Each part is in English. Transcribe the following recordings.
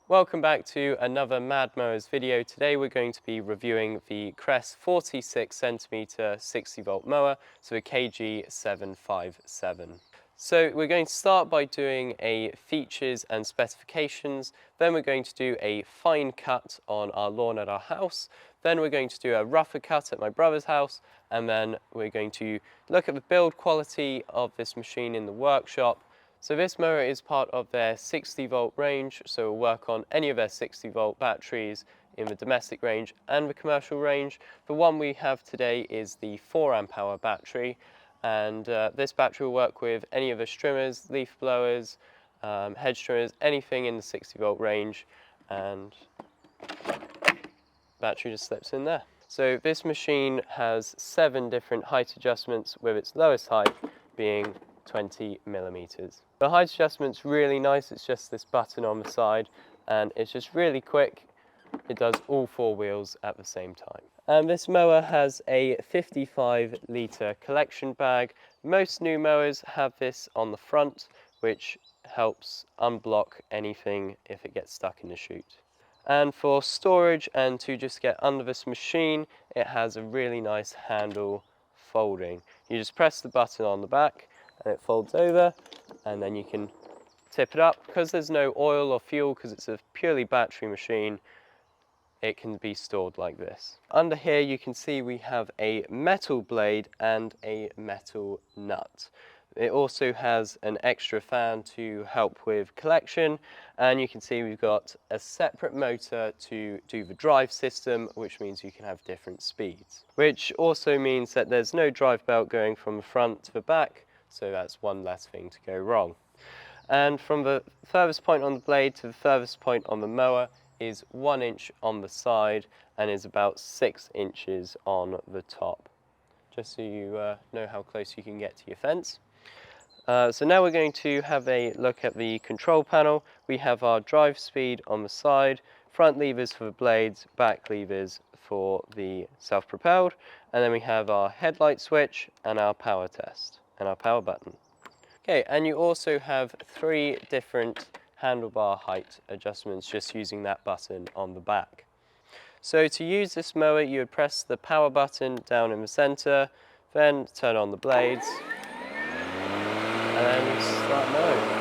Welcome back to another Mad Mowers video. Today we're going to be reviewing the Kress 46cm 60V mower, so a KG757. So we're going to start by doing a features and specifications, then we're going to do a fine cut on our lawn at our house, then we're going to do a rougher cut at my brother's house, and then we're going to look at the build quality of this machine in the workshop. So this mower is part of their 60V range, so we'll work on any of their 60V batteries in the domestic range and the commercial range. The one we have today is the 4Ah battery, and this battery will work with any of the trimmers, leaf blowers, hedge trimmers, anything in the 60V range, and battery just slips in there. So this machine has 7 different height adjustments, with its lowest height being 20mm. The height adjustment's really nice. It's just this button on the side and it's just really quick. It does all 4 wheels at the same time. And this mower has a 55-litre collection bag. Most new mowers have this on the front, which helps unblock anything if it gets stuck in the chute. And for storage and to just get under this machine, it has a really nice handle folding. You just press the button on the back and it folds over, and then you can tip it up. Because there's no oil or fuel, because it's a purely battery machine, it can be stored like this. Under here you can see we have a metal blade and a metal nut. It also has an extra fan to help with collection, and you can see we've got a separate motor to do the drive system, which means you can have different speeds. Which also means that there's no drive belt going from the front to the back, so that's one less thing to go wrong. And from the furthest point on the blade to the furthest point on the mower is 1 inch on the side and is about 6 inches on the top, just so you know how close you can get to your fence. So now we're going to have a look at the control panel. We have our drive speed on the side, front levers for the blades, back levers for the self-propelled, and then we have our headlight switch and our power test and our power button. Okay, and you also have 3 different handlebar height adjustments just using that button on the back. So to use this mower, you would press the power button down in the center, then turn on the blades, and then start mowing.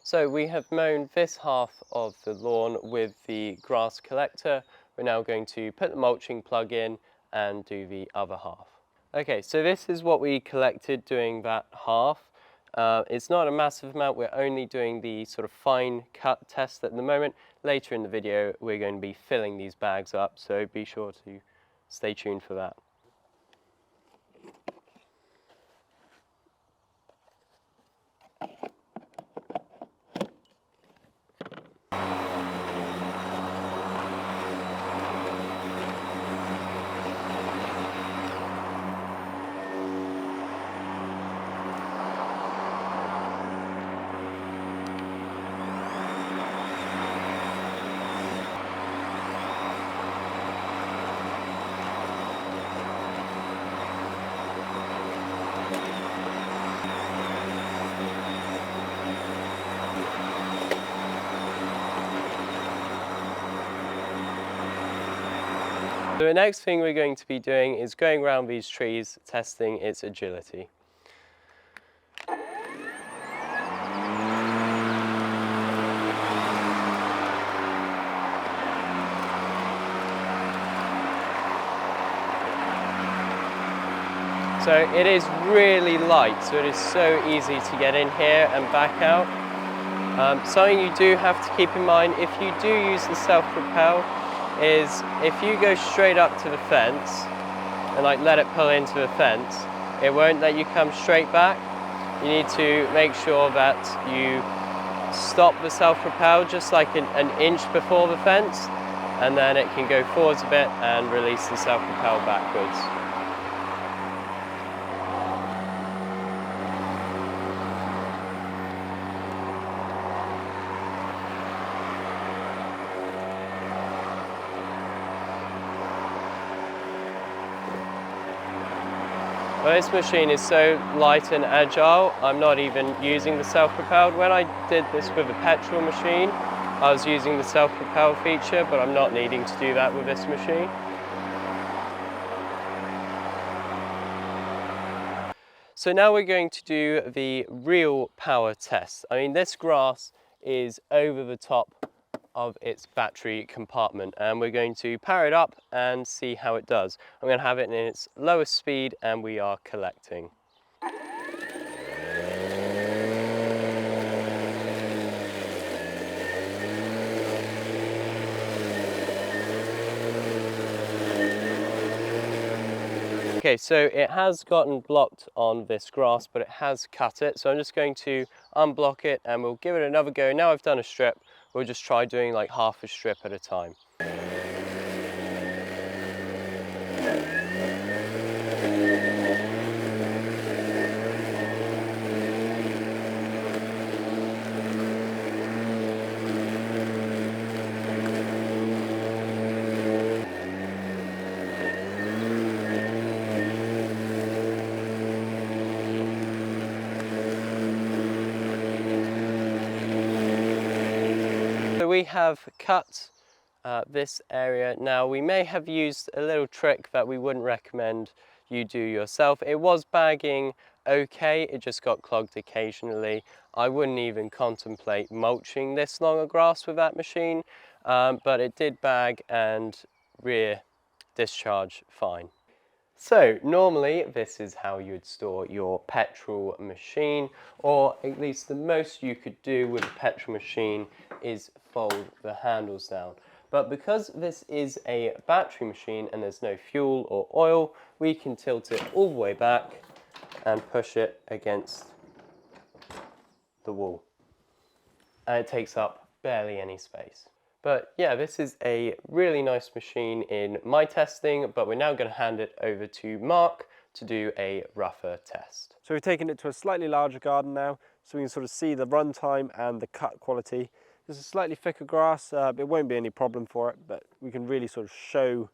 So we have mown this half of the lawn with the grass collector. We're now going to put the mulching plug in and do the other half. Okay, so this is what we collected doing that half. It's not a massive amount. We're only doing the sort of fine cut test at the moment. Later in the video, we're going to be filling these bags up, so be sure to stay tuned for that. So the next thing we're going to be doing is going around these trees, testing its agility. So it is really light, so it is so easy to get in here and back out. Something you do have to keep in mind if you do use the self-propel is if you go straight up to the fence and like let it pull into the fence, it won't let you come straight back. You need to make sure that you stop the self-propel just like an inch before the fence, and then it can go forwards a bit and release the self-propel backwards. Well, this machine is so light and agile, I'm not even using the self-propelled. When I did this with a petrol machine, I was using the self-propelled feature, but I'm not needing to do that with this machine. So now we're going to do the real power test. I mean, this grass is over the top of its battery compartment, and we're going to power it up and see how it does. I'm going to have it in its lowest speed, and we are collecting. Okay, so it has gotten blocked on this grass, but it has cut it. So I'm just going to unblock it and we'll give it another go. Now I've done a strip, we'll just try doing like half a strip at a time. So we have cut this area. Now we may have used a little trick that we wouldn't recommend you do yourself. It was bagging okay, it just got clogged occasionally. I wouldn't even contemplate mulching this long a grass with that machine, but it did bag and rear discharge fine. So normally this is how you'd store your petrol machine, or at least the most you could do with a petrol machine is fold the handles down. But because this is a battery machine and there's no fuel or oil, we can tilt it all the way back and push it against the wall. And it takes up barely any space. But yeah, this is a really nice machine in my testing, but we're now going to hand it over to Mark to do a rougher test. So we've taken it to a slightly larger garden now, so we can sort of see the run time and the cut quality. This is slightly thicker grass, it won't be any problem for it, but we can really sort of show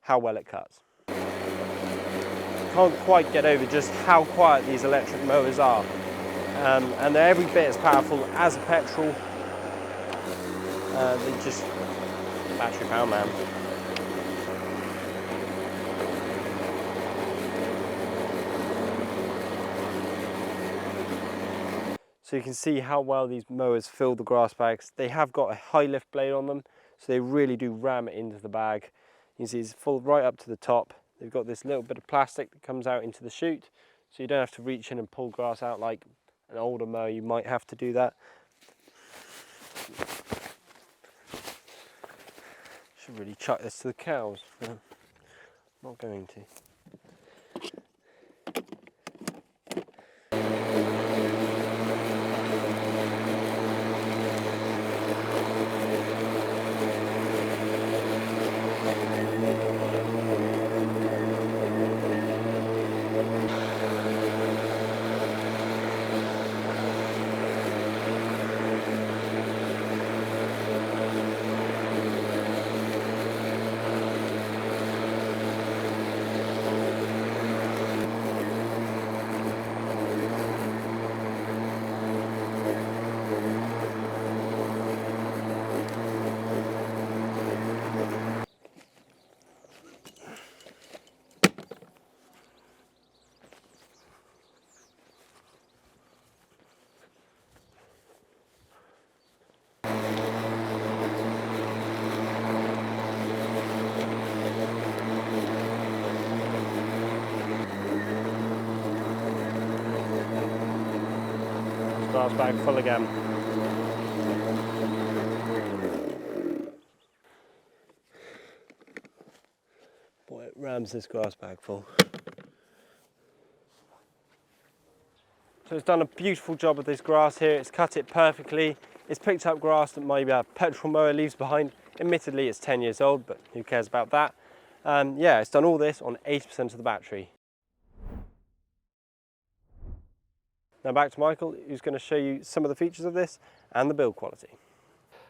how well it cuts. Can't quite get over just how quiet these electric mowers are. And they're every bit as powerful as a petrol. They're just battery power, man. So you can see how well these mowers fill the grass bags. They have got a high lift blade on them, so they really do ram it into the bag. You can see it's full right up to the top. They've got this little bit of plastic that comes out into the chute, so you don't have to reach in and pull grass out like an older mower. You might have to do that. Should really chuck this to the cows. No, not going to. Grass bag full again. Boy, rams this grass bag full. So it's done a beautiful job of this grass here. It's cut it perfectly. It's picked up grass that maybe a petrol mower leaves behind. Admittedly, it's 10 years old, but who cares about that? Yeah, it's done all this on 80% of the battery. Now back to Michael, who's going to show you some of the features of this and the build quality.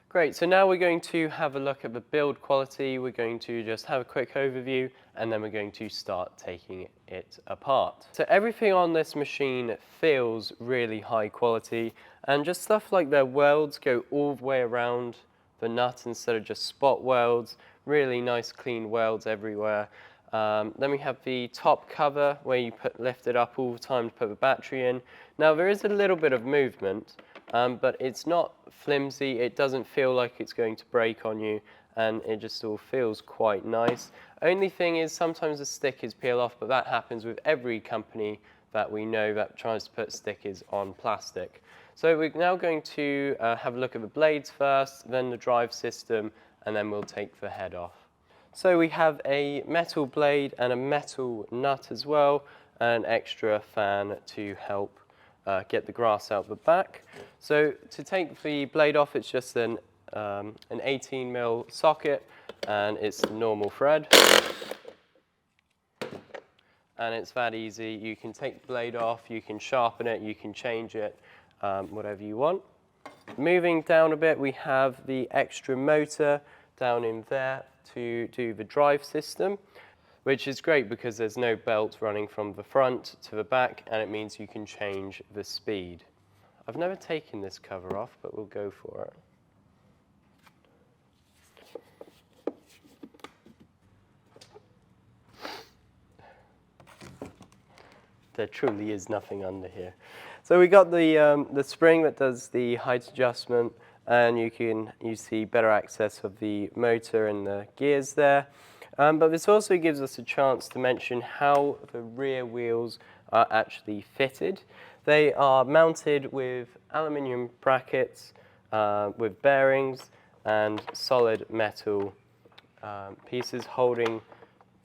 Great, so now we're going to have a look at the build quality. We're going to just have a quick overview and then we're going to start taking it apart. So everything on this machine feels really high quality, and just stuff like their welds go all the way around the nut instead of just spot welds. Really nice clean welds everywhere. Then we have the top cover where you lift it up all the time to put the battery in. Now there is a little bit of movement, but it's not flimsy. It doesn't feel like it's going to break on you, and it just all feels quite nice. Only thing is sometimes the stickers peel off, but that happens with every company that we know that tries to put stickers on plastic. So we're now going to have a look at the blades first, then the drive system, and then we'll take the head off. So we have a metal blade and a metal nut as well, and an extra fan to help get the grass out the back. So to take the blade off, it's just an 18mm socket, and it's the normal thread. And it's that easy. You can take the blade off, you can sharpen it, you can change it, whatever you want. Moving down a bit, we have the extra motor down in there to do the drive system, which is great because there's no belt running from the front to the back, and it means you can change the speed. I've never taken this cover off, but we'll go for it. There truly is nothing under here. So we got the spring that does the height adjustment, and you see better access of the motor and the gears there. But this also gives us a chance to mention how the rear wheels are actually fitted. They are mounted with aluminium brackets with bearings and solid metal pieces holding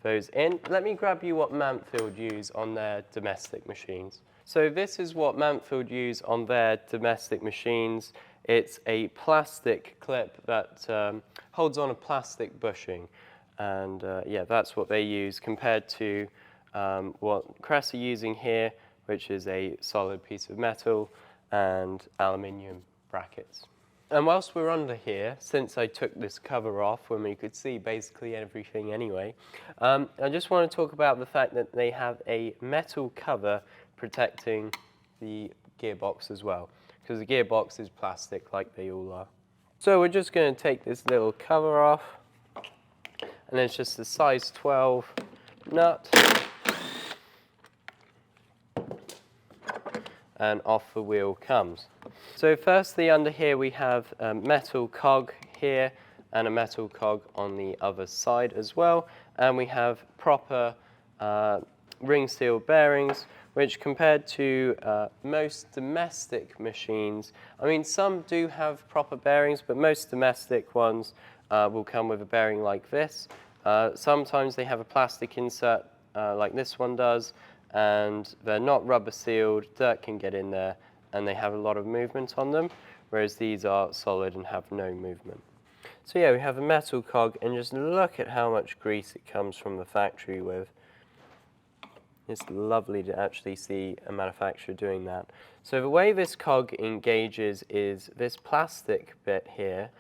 those in. Let me grab you what Mansfield use on their domestic machines. So this is what Mansfield use on their domestic machines. It's a plastic clip that holds on a plastic bushing. And yeah, that's what they use compared to what Kress are using here, which is a solid piece of metal and aluminium brackets. And whilst we're under here, since I took this cover off when we could see basically everything anyway, I just want to talk about the fact that they have a metal cover protecting the gearbox as well, because the gearbox is plastic like they all are. So we're just going to take this little cover off, and it's just a size 12 nut, and off the wheel comes. So firstly, under here we have a metal cog here and a metal cog on the other side as well, and we have proper ring seal bearings, which compared to most domestic machines, I mean some do have proper bearings, but most domestic ones will come with a bearing like this. Sometimes they have a plastic insert like this one does, and they're not rubber sealed, dirt can get in there, and they have a lot of movement on them, whereas these are solid and have no movement. So yeah, we have a metal cog, and just look at how much grease it comes from the factory with. It's lovely to actually see a manufacturer doing that. So the way this cog engages is this plastic bit here,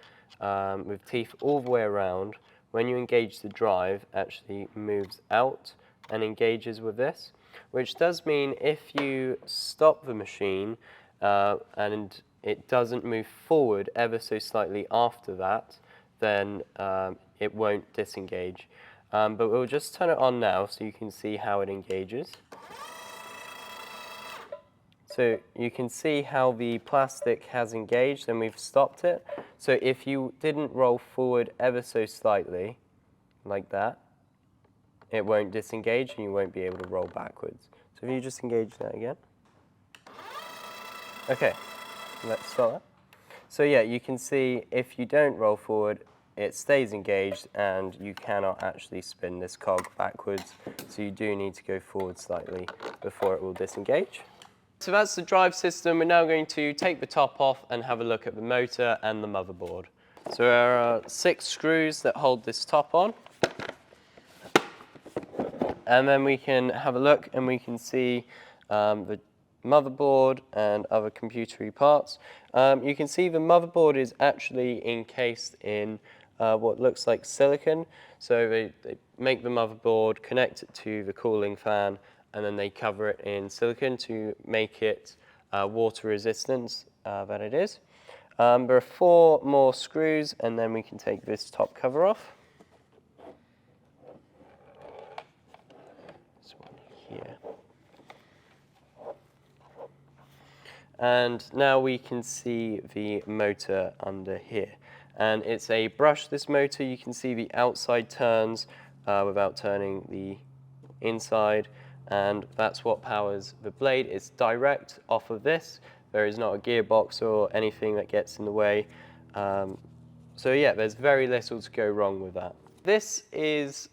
with teeth all the way around. When you engage the drive, actually moves out and engages with this, which does mean if you stop the machine and it doesn't move forward ever so slightly after that, then it won't disengage. But we'll just turn it on now so you can see how it engages. So you can see how the plastic has engaged and we've stopped it. So if you didn't roll forward ever so slightly, like that, it won't disengage and you won't be able to roll backwards. So if you just engage that again. Okay, let's start that. So yeah, you can see if you don't roll forward, it stays engaged and you cannot actually spin this cog backwards, so you do need to go forward slightly before it will disengage. So that's the drive system. We're now going to take the top off and have a look at the motor and the motherboard. So there are 6 screws that hold this top on. And then we can have a look and we can see the motherboard and other computery parts. You can see the motherboard is actually encased in what looks like silicon. So they make the motherboard, connect it to the cooling fan, and then they cover it in silicon to make it water resistant that it is. There are 4 more screws, and then we can take this top cover off. This one here. And now we can see the motor under here. And it's a brushless motor. You can see the outside turns without turning the inside. And that's what powers the blade. It's direct off of this. There is not a gearbox or anything that gets in the way. So yeah, there's very little to go wrong with that. This is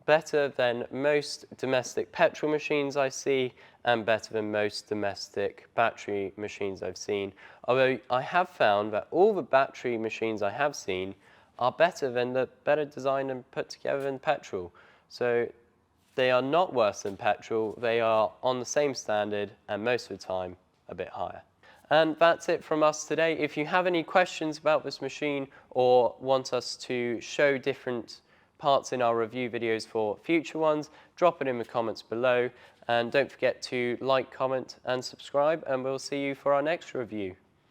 better than most domestic petrol machines I see, and better than most domestic battery machines I've seen. Although I have found that all the battery machines I have seen are better designed and put together than petrol. So they are not worse than petrol, they are on the same standard and most of the time a bit higher. And that's it from us today. If you have any questions about this machine or want us to show different parts in our review videos for future ones, drop it in the comments below, and don't forget to like, comment and subscribe, and we'll see you for our next review.